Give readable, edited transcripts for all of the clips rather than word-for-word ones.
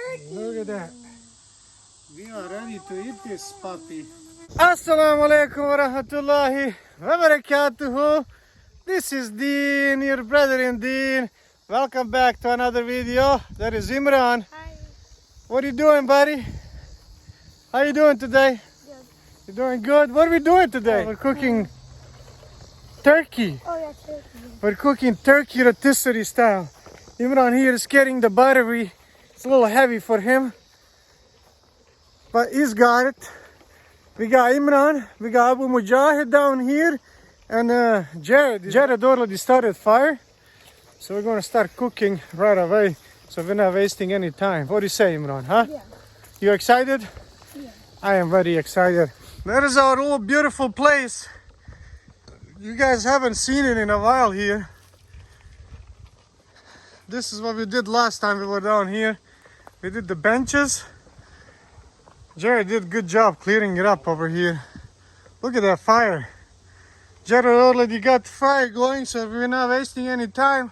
turkey. Look at that. We are ready to eat this puppy. Assalamu alaikum wa rahmatullahi wa barakatuhu. This is Dean, your brother in Dean. Welcome back to another video. That is Imran. Hi. What are you doing, buddy? How you doing today? Good. You doing good? What are we doing today? We're cooking turkey. Oh yeah, turkey. We're cooking turkey rotisserie style. Imran here is getting the buttery. It's a little heavy for him, but he's got it. We got Imran, we got Abu Mujahid down here, and Jared. Jared already started fire, so we're gonna start cooking right away, so we're not wasting any time. What do you say, Imran, huh? Yeah. You excited? Yeah. I am very excited. That is our old beautiful place. You guys haven't seen it in a while here. This is what we did last time we were down here. We did the benches. Jared did a good job clearing it up over here. Look at that fire. Jared already got the fire going, so we're not wasting any time.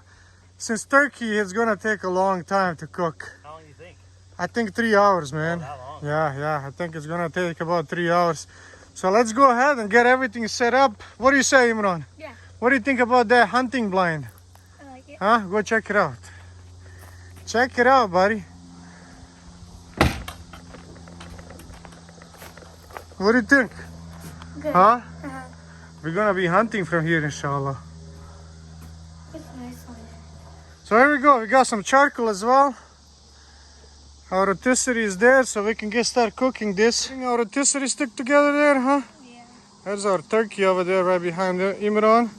Since turkey is gonna take a long time to cook. How long do you think? I think 3 hours, man. Oh, that long? Yeah, I think it's gonna take about 3 hours. So let's go ahead and get everything set up. What do you say, Imran? Yeah. What do you think about that hunting blind? I like it. Huh? Go check it out. Check it out, buddy. What do you think? Good. Huh? Uh-huh. We're gonna be hunting from here, inshallah. It's a nice one. So here we go. We got some charcoal as well. Our rotisserie is there, so we can start cooking this. Bring our rotisserie stick together there, huh? Yeah. There's our turkey over there, right behind Imran.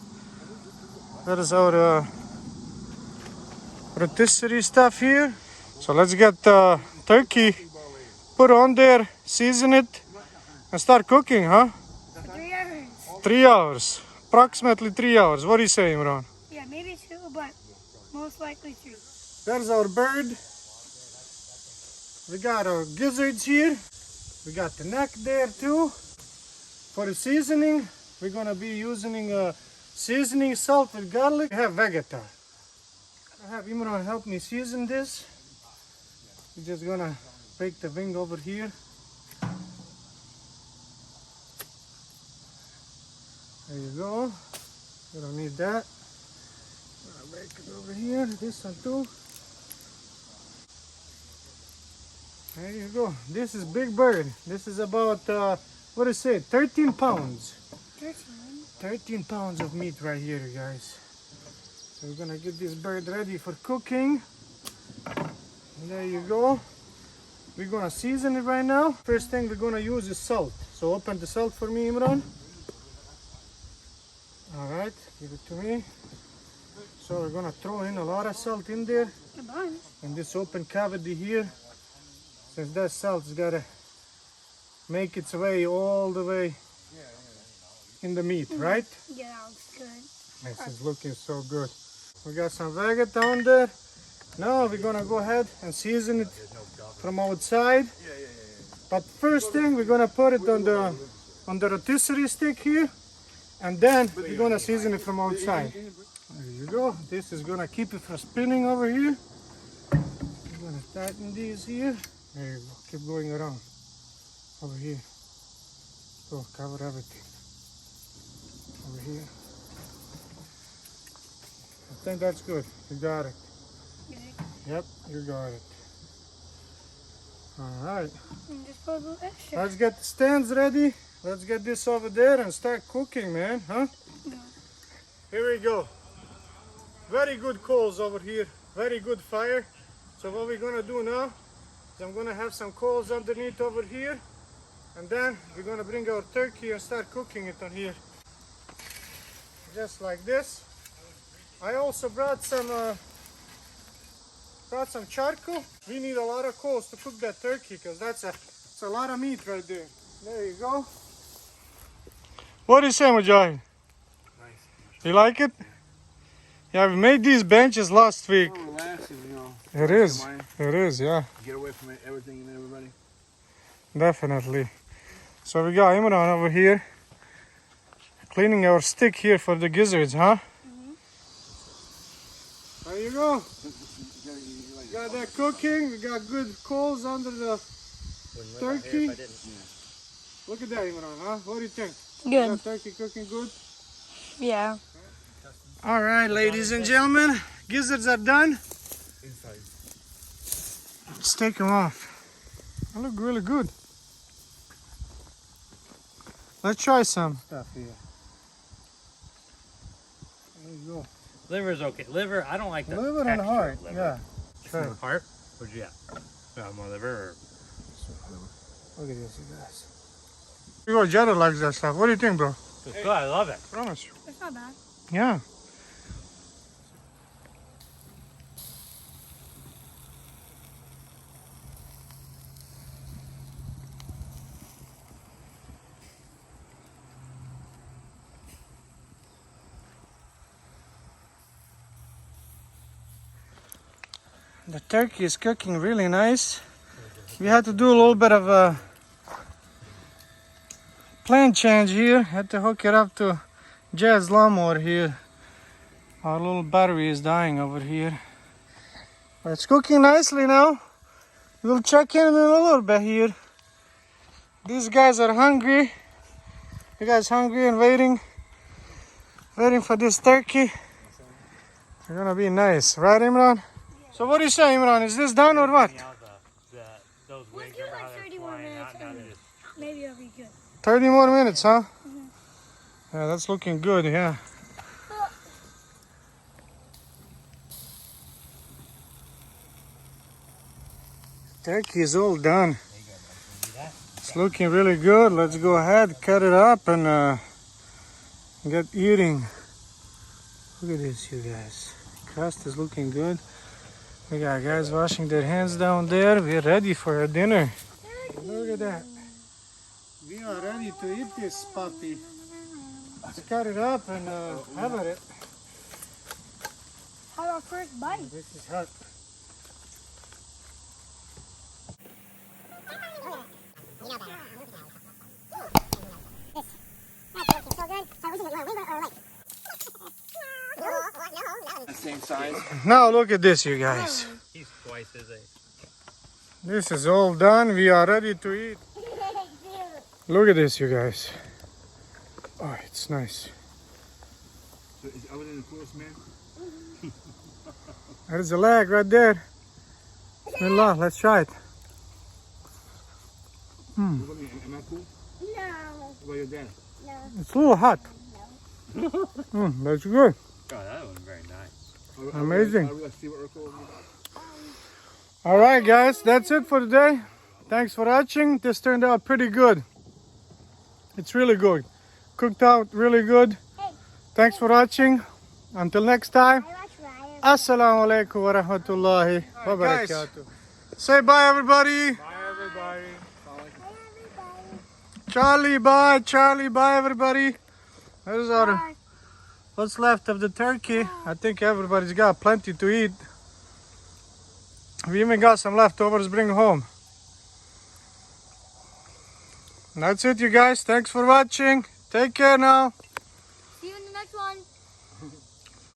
That is our rotisserie stuff here. So let's get the turkey put on there, season it, and start cooking, huh? For 3 hours. 3 hours, approximately 3 hours. What do you say, Imran? Yeah, maybe 2, but most likely 3. There's our bird. We got our gizzards here. We got the neck there too. For the seasoning, we're gonna be using seasoning salt with garlic. We have Vegeta. I have Imran help me season this. We're just gonna break the wing over here. There you go. We don't need that. I'll break it over here. This one too. There you go. This is big bird. This is about, what is it, 13 pounds. 13. 13 pounds of meat right here, you guys. So we're gonna get this bird ready for cooking. And there you go. We're gonna season it right now. First thing we're gonna use is salt. So open the salt for me, Imran. All right, give it to me. So we're gonna throw in a lot of salt in there. Come on. In this open cavity here. Since that salt's gotta make its way all the way in the meat, right? Yeah, that looks good. This is looking so good. We got some Vegeta on there. Now we're gonna go ahead and season it from outside. But first thing, we're gonna put it on the rotisserie stick here, and then we're gonna season it from outside. There you go. This is gonna keep it from spinning over here. I'm gonna tighten these here. There you go. Keep going around. Over here. Go, cover everything. Over here. I think that's good. You got it. Yep, you got it. Alright. And just put a little extra. Let's get the stands ready. Let's get this over there and start cooking, man. Huh? Yeah. Here we go. Very good coals over here. Very good fire. So what we're gonna do now is I'm gonna have some coals underneath over here, and then we're gonna bring our turkey and start cooking it on here. Just like this. I also brought some charcoal. We need a lot of coals to cook that turkey because it's a lot of meat right there. There you go. What do you say, Mujahid? Nice. You like it? Yeah, we made these benches last week. Oh, relaxing, you know. It is. It is, yeah. Get away from everything and everybody. Definitely. So we got Imran over here cleaning our stick here for the gizzards, huh? There you go. got that cooking. We got good coals under the turkey. Look at that, Imran, huh? What do you think? Good. Is that turkey cooking good? Yeah. All right, ladies and gentlemen, gizzards are done. Let's take them off. They look really good. Let's try some stuff here. There you go. Liver's okay. Liver, I don't like the Liver and texture heart, of liver. yeah. Try it. Heart? What'd you get? More liver or? Look at this, you guys. You go, Jared likes that stuff. What do you think, bro? It's good. I love it. Promise you. It's not bad. Yeah. The turkey is cooking really nice. We had to do a little bit of a plan change here. Had to hook it up to Jazz lawnmower here. Our little battery is dying over here. But it's cooking nicely now. We'll check in a little bit here. These guys are hungry. You guys hungry and waiting for this turkey. It's gonna be nice, right, Imran? So what do you say, Imran? Is this done or what? Those We'll wings, do remember how like they're 30 more flying minutes out? Now and they're just- maybe it'll be good. 30 more minutes, huh? Yeah, that's looking good, yeah. Turkey is all done. It's looking really good. Let's go ahead, cut it up and get eating. Look at this, you guys. Crust is looking good. We got guys washing their hands down there. We're ready for our dinner. Look at that. We are ready to eat this puppy. Let's cut it up and have it. Have our first bite. This is hot. The same size. Now look at this, you guys. He's twice his age. This is all done. We are ready to eat. Look at this, you guys. Oh, it's nice. So is other than the coolest man? There's the leg right there. Bismillah, let's try it. Am I cool? No. What about your dad? It's a little hot. That's good. Oh, that was very nice. Amazing. I really see what Urkel was. All right, guys, that's it for today. Thanks for watching. This turned out pretty good. It's really good. Cooked out really good. Thanks for watching. Until next time. Assalamu alaikum wa rahmatullahi wa barakatuh. Say bye, everybody. Bye, everybody. Charlie, bye. Charlie, bye, everybody. There's our Bye. what's left of the turkey. I think everybody's got plenty to eat. We even got some leftovers. Bring home. That's it, you guys. Thanks for watching. Take care now.